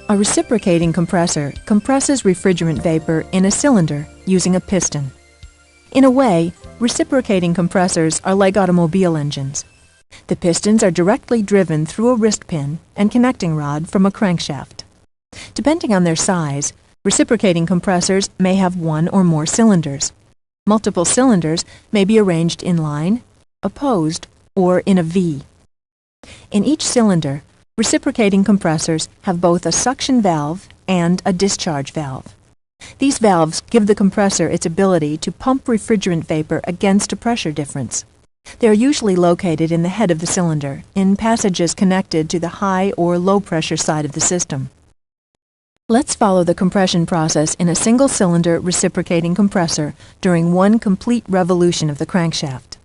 A reciprocating compressor compresses refrigerant vapor in a cylinder using a piston. In a way, reciprocating compressors are like automobile engines. The pistons are directly driven through a wrist pin and connecting rod from a crankshaft. Depending on their size, reciprocating compressors may have one or more cylinders. Multiple cylinders may be arranged in line, opposed, or in a V. In each cylinder, reciprocating compressors have both a suction valve and a discharge valve. These valves give the compressor its ability to pump refrigerant vapor against a pressure difference. They are usually located in the head of the cylinder, in passages connected to the high or low pressure side of the system. Let's follow the compression process in a single-cylinder reciprocating compressor during one complete revolution of the crankshaft.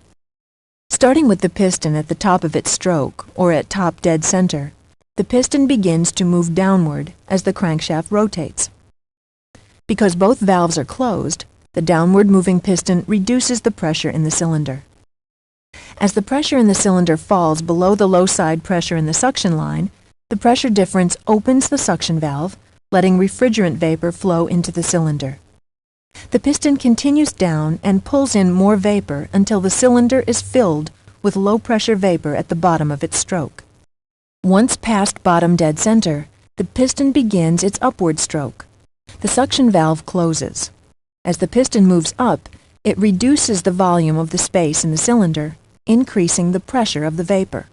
Starting with the piston at the top of its stroke, or at top dead center, the piston begins to move downward as the crankshaft rotates. Because both valves are closed, the downward moving piston reduces the pressure in the cylinder. As the pressure in the cylinder falls below the low side pressure in the suction line, the pressure difference opens the suction valve, letting refrigerant vapor flow into the cylinder. The piston continues down and pulls in more vapor until the cylinder is filled with low-pressure vapor at the bottom of its stroke. Once past bottom dead center, the piston begins its upward stroke. The suction valve closes. As the piston moves up, it reduces the volume of the space in the cylinder, increasing the pressure of the vapor.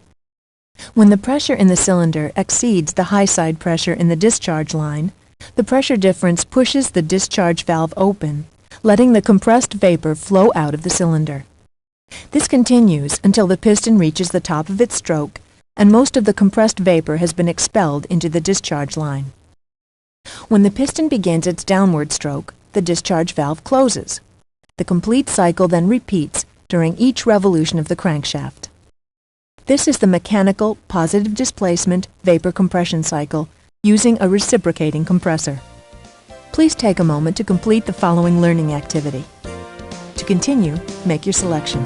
When the pressure in the cylinder exceeds the high side pressure in the discharge line, the pressure difference pushes the discharge valve open, letting the compressed vapor flow out of the cylinder. This continues until the piston reaches the top of its stroke and most of the compressed vapor has been expelled into the discharge line. When the piston begins its downward stroke, the discharge valve closes. The complete cycle then repeats during each revolution of the crankshaft. This is the mechanical positive displacement vapor compression cycle using a reciprocating compressor. Please take a moment to complete the following learning activity. To continue, make your selection.